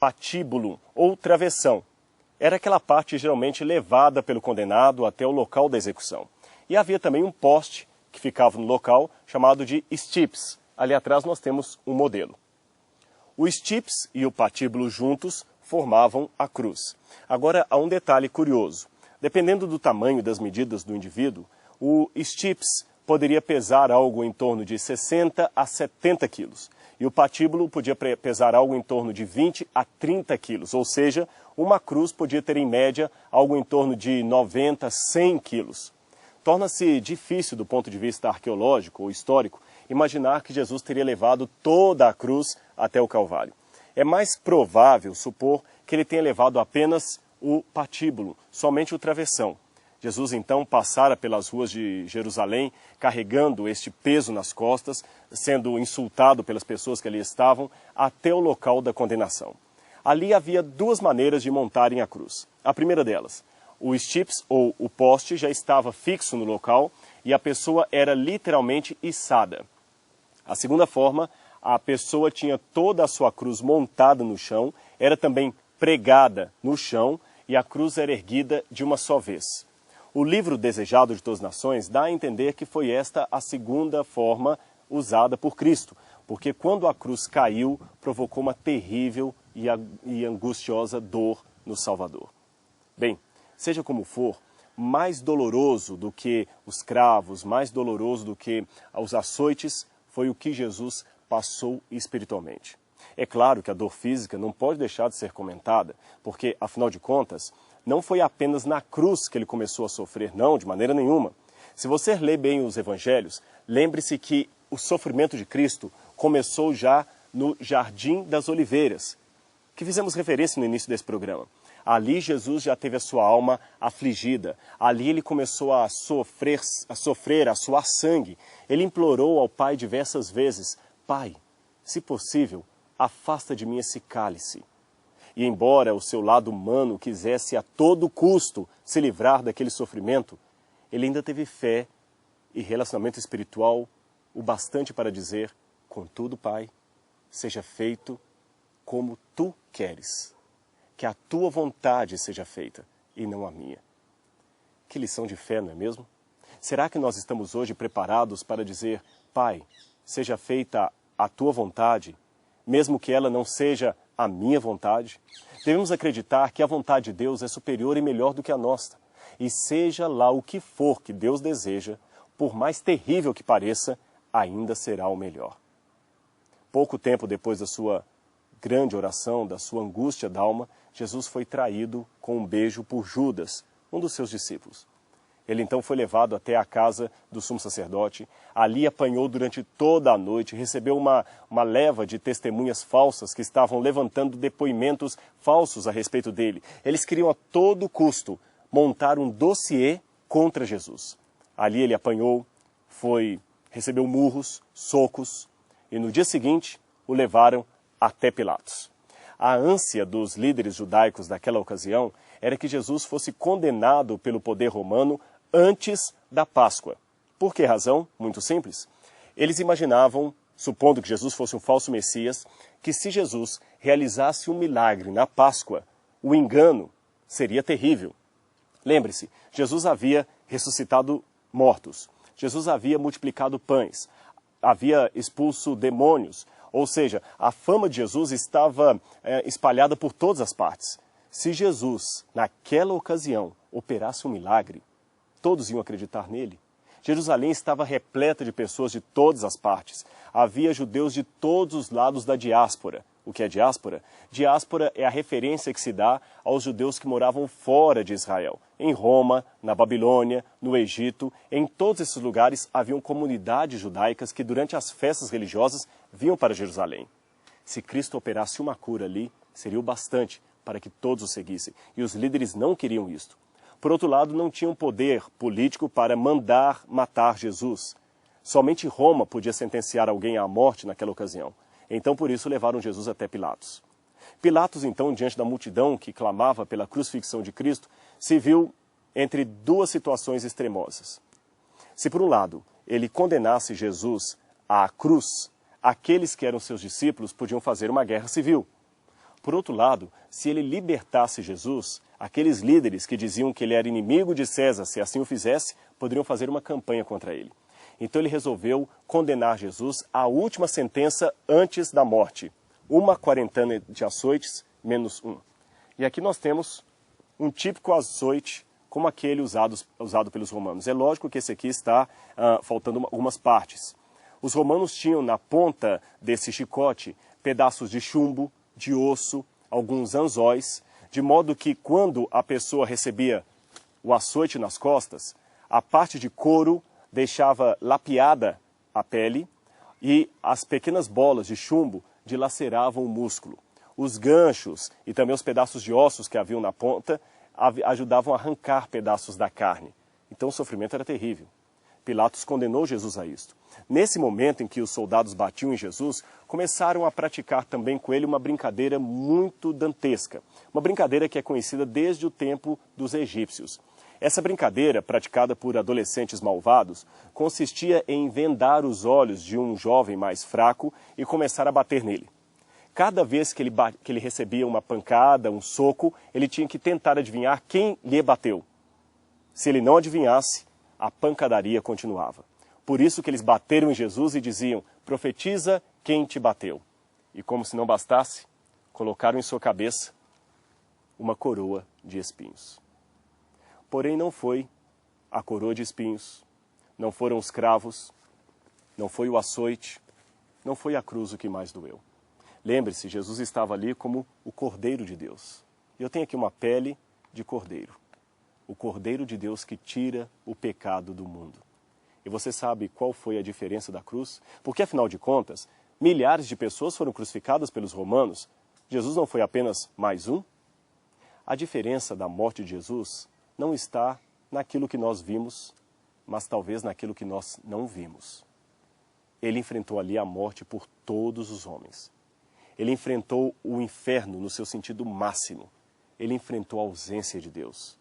patíbulo ou travessão. Era aquela parte geralmente levada pelo condenado até o local da execução. E havia também um poste que ficava no local chamado de stipes. Ali atrás nós temos um modelo. O stipes e o patíbulo juntos formavam a cruz. Agora há um detalhe curioso. Dependendo do tamanho e das medidas do indivíduo, o stipes poderia pesar algo em torno de 60 a 70 quilos. E o patíbulo podia pesar algo em torno de 20 a 30 quilos. Ou seja, uma cruz podia ter em média algo em torno de 90 a 100 quilos. Torna-se difícil do ponto de vista arqueológico ou histórico imaginar que Jesus teria levado toda a cruz até o Calvário. É mais provável supor que ele tenha levado apenas o patíbulo, somente o travessão. Jesus então passara pelas ruas de Jerusalém carregando este peso nas costas, sendo insultado pelas pessoas que ali estavam, até o local da condenação. Ali havia duas maneiras de montarem a cruz. A primeira delas, o stipes ou o poste já estava fixo no local e a pessoa era literalmente içada. A segunda forma, a pessoa tinha toda a sua cruz montada no chão, era também pregada no chão e a cruz era erguida de uma só vez. O livro Desejado de Todas as Nações dá a entender que foi esta a segunda forma usada por Cristo, porque quando a cruz caiu, provocou uma terrível e angustiosa dor no Salvador. Bem, seja como for, mais doloroso do que os cravos, mais doloroso do que os açoites, foi o que Jesus passou espiritualmente. É claro que a dor física não pode deixar de ser comentada, porque, afinal de contas, não foi apenas na cruz que ele começou a sofrer, não, de maneira nenhuma. Se você ler bem os evangelhos, lembre-se que o sofrimento de Cristo começou já no Jardim das Oliveiras, que fizemos referência no início desse programa. Ali Jesus já teve a sua alma afligida, ali ele começou a sofrer, a suar sangue. Ele implorou ao Pai diversas vezes, Pai, se possível, afasta de mim esse cálice. E embora o seu lado humano quisesse a todo custo se livrar daquele sofrimento, ele ainda teve fé e relacionamento espiritual o bastante para dizer, contudo, Pai, seja feito como tu queres. Que a tua vontade seja feita e não a minha. Que lição de fé, não é mesmo? Será que nós estamos hoje preparados para dizer, Pai, seja feita a tua vontade, mesmo que ela não seja a minha vontade? Devemos acreditar que a vontade de Deus é superior e melhor do que a nossa. E seja lá o que for que Deus deseja, por mais terrível que pareça, ainda será o melhor. Pouco tempo depois da sua grande oração, da sua angústia da alma, Jesus foi traído com um beijo por Judas, um dos seus discípulos. Ele então foi levado até a casa do sumo sacerdote, ali apanhou durante toda a noite, recebeu uma leva de testemunhas falsas que estavam levantando depoimentos falsos a respeito dele. Eles queriam a todo custo montar um dossiê contra Jesus. Ali ele apanhou, recebeu murros, socos, e no dia seguinte o levaram até Pilatos. A ânsia dos líderes judaicos daquela ocasião era que Jesus fosse condenado pelo poder romano antes da Páscoa. Por que razão? Muito simples. Eles imaginavam, supondo que Jesus fosse um falso Messias, que se Jesus realizasse um milagre na Páscoa, o engano seria terrível. Lembre-se, Jesus havia ressuscitado mortos, Jesus havia multiplicado pães, havia expulso demônios, ou seja, a fama de Jesus estava espalhada por todas as partes. Se Jesus, naquela ocasião, operasse um milagre, todos iam acreditar nele. Jerusalém estava repleta de pessoas de todas as partes. Havia judeus de todos os lados da diáspora. O que é diáspora? Diáspora é a referência que se dá aos judeus que moravam fora de Israel. Em Roma, na Babilônia, no Egito, em todos esses lugares haviam comunidades judaicas que durante as festas religiosas vinham para Jerusalém. Se Cristo operasse uma cura ali, seria o bastante para que todos o seguissem. E os líderes não queriam isto. Por outro lado, não tinham poder político para mandar matar Jesus. Somente Roma podia sentenciar alguém à morte naquela ocasião. Então, por isso, levaram Jesus até Pilatos. Pilatos, então, diante da multidão que clamava pela crucifixão de Cristo, se viu entre duas situações extremosas. Se, por um lado, ele condenasse Jesus à cruz, aqueles que eram seus discípulos podiam fazer uma guerra civil. Por outro lado, se ele libertasse Jesus, aqueles líderes que diziam que ele era inimigo de César, se assim o fizesse, poderiam fazer uma campanha contra ele. Então ele resolveu condenar Jesus à última sentença antes da morte. 1/40 de açoites, menos 1. E aqui nós temos um típico açoite como aquele usado pelos romanos. É lógico que esse aqui está faltando algumas partes. Os romanos tinham na ponta desse chicote pedaços de chumbo, de osso, alguns anzóis, de modo que quando a pessoa recebia o açoite nas costas, a parte de couro deixava lapiada a pele e as pequenas bolas de chumbo dilaceravam o músculo. Os ganchos e também os pedaços de ossos que haviam na ponta ajudavam a arrancar pedaços da carne. Então o sofrimento era terrível. Pilatos condenou Jesus a isto. Nesse momento em que os soldados batiam em Jesus, começaram a praticar também com ele uma brincadeira muito dantesca. Uma brincadeira que é conhecida desde o tempo dos egípcios. Essa brincadeira, praticada por adolescentes malvados, consistia em vendar os olhos de um jovem mais fraco e começar a bater nele. Cada vez que ele recebia uma pancada, um soco, ele tinha que tentar adivinhar quem lhe bateu. Se ele não adivinhasse, a pancadaria continuava. Por isso que eles bateram em Jesus e diziam: profetiza quem te bateu. E como se não bastasse, colocaram em sua cabeça uma coroa de espinhos. Porém não foi a coroa de espinhos, não foram os cravos, não foi o açoite, não foi a cruz o que mais doeu. Lembre-se, Jesus estava ali como o Cordeiro de Deus. Eu tenho aqui uma pele de cordeiro. O Cordeiro de Deus que tira o pecado do mundo. E você sabe qual foi a diferença da cruz? Porque, afinal de contas, milhares de pessoas foram crucificadas pelos romanos. Jesus não foi apenas mais um? A diferença da morte de Jesus não está naquilo que nós vimos, mas talvez naquilo que nós não vimos. Ele enfrentou ali a morte por todos os homens. Ele enfrentou o inferno no seu sentido máximo. Ele enfrentou a ausência de Deus.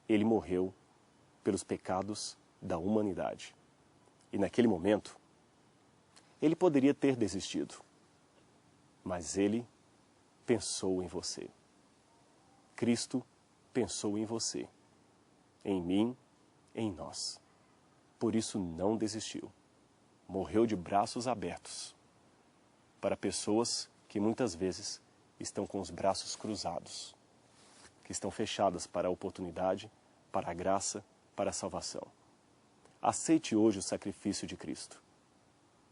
Ele morreu pelos pecados da humanidade. E naquele momento, ele poderia ter desistido. Mas ele pensou em você. Cristo pensou em você, em mim, em nós. Por isso não desistiu. Morreu de braços abertos para pessoas que muitas vezes estão com os braços cruzados, que estão fechadas para a oportunidade, para a graça, para a salvação. Aceite hoje o sacrifício de Cristo.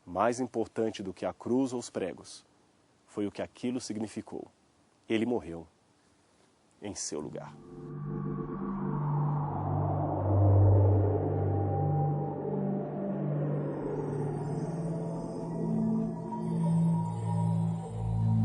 Mais importante do que a cruz ou os pregos foi o que aquilo significou. Ele morreu em seu lugar.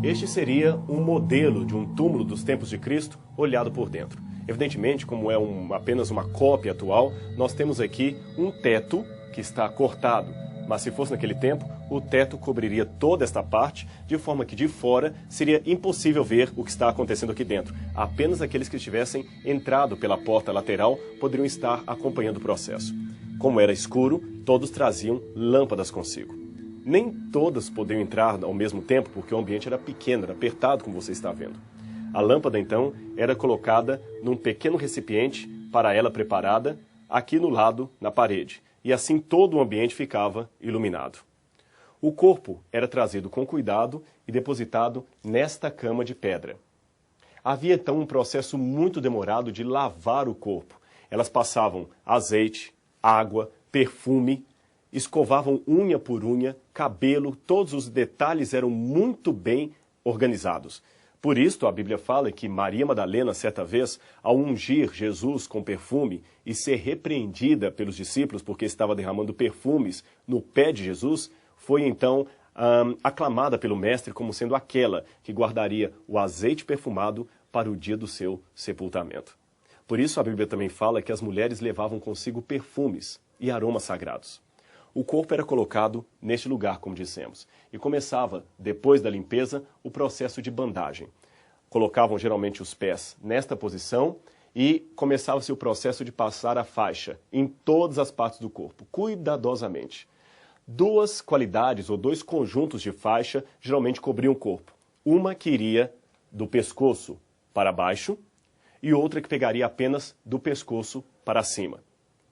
Este seria um modelo de um túmulo dos tempos de Cristo olhado por dentro. Evidentemente, como é apenas uma cópia atual, nós temos aqui um teto que está cortado. Mas se fosse naquele tempo, o teto cobriria toda esta parte, de forma que de fora seria impossível ver o que está acontecendo aqui dentro. Apenas aqueles que tivessem entrado pela porta lateral poderiam estar acompanhando o processo. Como era escuro, todos traziam lâmpadas consigo. Nem todas podiam entrar ao mesmo tempo, porque o ambiente era pequeno, era apertado, como você está vendo. A lâmpada, então, era colocada num pequeno recipiente para ela preparada, aqui no lado, na parede. E assim todo o ambiente ficava iluminado. O corpo era trazido com cuidado e depositado nesta cama de pedra. Havia, então, um processo muito demorado de lavar o corpo. Elas passavam azeite, água, perfume, escovavam unha por unha, cabelo, todos os detalhes eram muito bem organizados. Por isso, a Bíblia fala que Maria Madalena, certa vez, ao ungir Jesus com perfume e ser repreendida pelos discípulos porque estava derramando perfumes no pé de Jesus, foi então aclamada pelo Mestre como sendo aquela que guardaria o azeite perfumado para o dia do seu sepultamento. Por isso, a Bíblia também fala que as mulheres levavam consigo perfumes e aromas sagrados. O corpo era colocado neste lugar, como dissemos, e começava, depois da limpeza, o processo de bandagem. Colocavam geralmente os pés nesta posição e começava-se o processo de passar a faixa em todas as partes do corpo, cuidadosamente. Duas qualidades ou dois conjuntos de faixa geralmente cobriam o corpo. Uma que iria do pescoço para baixo e outra que pegaria apenas do pescoço para cima.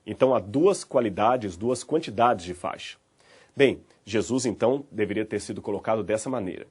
Então há duas qualidades, duas quantidades de faixa. Bem, Jesus então deveria ter sido colocado dessa maneira.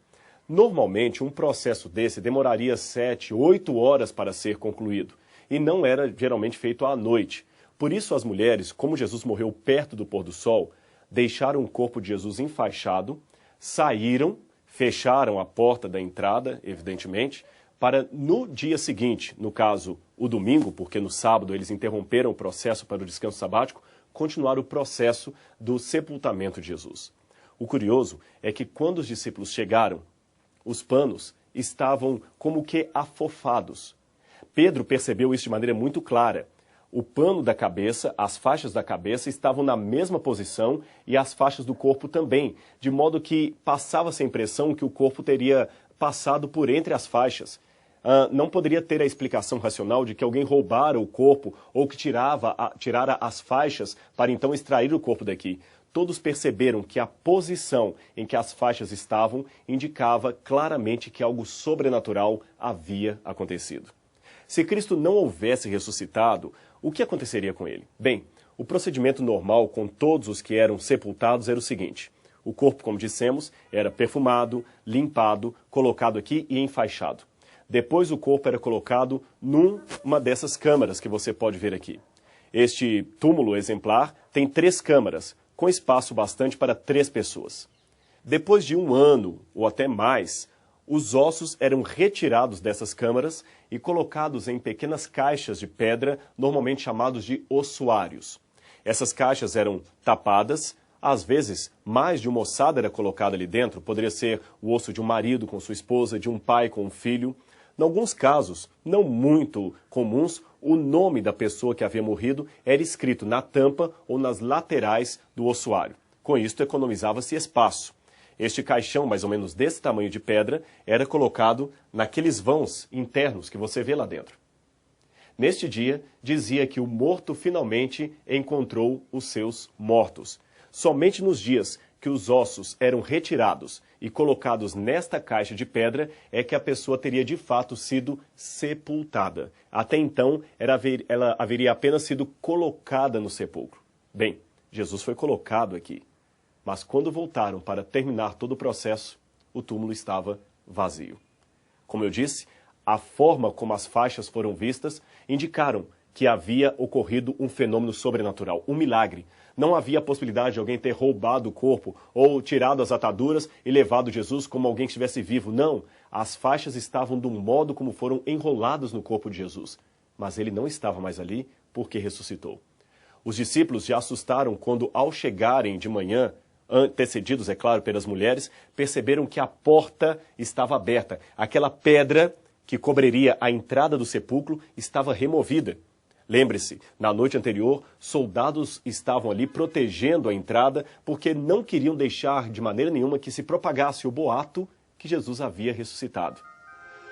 Normalmente um processo desse demoraria 7, 8 horas para ser concluído e não era geralmente feito à noite. Por isso as mulheres, como Jesus morreu perto do pôr do sol, deixaram o corpo de Jesus enfaixado, saíram, fecharam a porta da entrada, evidentemente, para no dia seguinte, no caso o domingo, porque no sábado eles interromperam o processo para o descanso sabático, continuar o processo do sepultamento de Jesus. O curioso é que quando os discípulos chegaram, os panos estavam como que afofados. Pedro percebeu isso de maneira muito clara. O pano da cabeça, as faixas da cabeça estavam na mesma posição e as faixas do corpo também, de modo que passava-se a impressão que o corpo teria passado por entre as faixas. Não poderia ter a explicação racional de que alguém roubara o corpo ou que tirara as faixas para então extrair o corpo daqui. Todos perceberam que a posição em que as faixas estavam indicava claramente que algo sobrenatural havia acontecido. Se Cristo não houvesse ressuscitado, o que aconteceria com ele? Bem, o procedimento normal com todos os que eram sepultados era o seguinte: o corpo, como dissemos, era perfumado, limpado, colocado aqui e enfaixado. Depois o corpo era colocado numa dessas câmaras que você pode ver aqui. Este túmulo exemplar tem 3 câmaras, com espaço bastante para 3 pessoas. Depois de 1 ano, ou até mais, os ossos eram retirados dessas câmaras e colocados em pequenas caixas de pedra, normalmente chamados de ossuários. Essas caixas eram tapadas, às vezes mais de uma ossada era colocada ali dentro, poderia ser o osso de um marido com sua esposa, de um pai com um filho. Em alguns casos, não muito comuns, o nome da pessoa que havia morrido era escrito na tampa ou nas laterais do ossuário. Com isto, economizava-se espaço. Este caixão, mais ou menos desse tamanho de pedra, era colocado naqueles vãos internos que você vê lá dentro. Neste dia, dizia que o morto finalmente encontrou os seus mortos. Somente nos dias que os ossos eram retirados e colocados nesta caixa de pedra é que a pessoa teria de fato sido sepultada. Até então, ela haveria apenas sido colocada no sepulcro. Bem, Jesus foi colocado aqui. Mas quando voltaram para terminar todo o processo, o túmulo estava vazio. Como eu disse, a forma como as faixas foram vistas indicaram que havia ocorrido um fenômeno sobrenatural, um milagre. Não havia a possibilidade de alguém ter roubado o corpo ou tirado as ataduras e levado Jesus como alguém que estivesse vivo. Não, as faixas estavam do modo como foram enroladas no corpo de Jesus. Mas ele não estava mais ali porque ressuscitou. Os discípulos já assustaram quando, ao chegarem de manhã, antecedidos, é claro, pelas mulheres, perceberam que a porta estava aberta. Aquela pedra que cobriria a entrada do sepulcro estava removida. Lembre-se, na noite anterior, soldados estavam ali protegendo a entrada porque não queriam deixar de maneira nenhuma que se propagasse o boato que Jesus havia ressuscitado.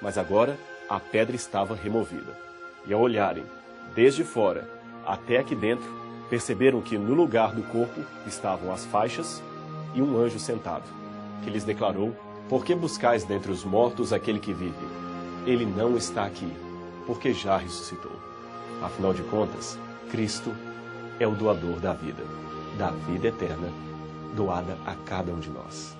Mas agora a pedra estava removida. E ao olharem desde fora até aqui dentro, perceberam que no lugar do corpo estavam as faixas e um anjo sentado, que lhes declarou: "Por que buscais dentre os mortos aquele que vive? Ele não está aqui, porque já ressuscitou." Afinal de contas, Cristo é o doador da vida eterna, doada a cada um de nós.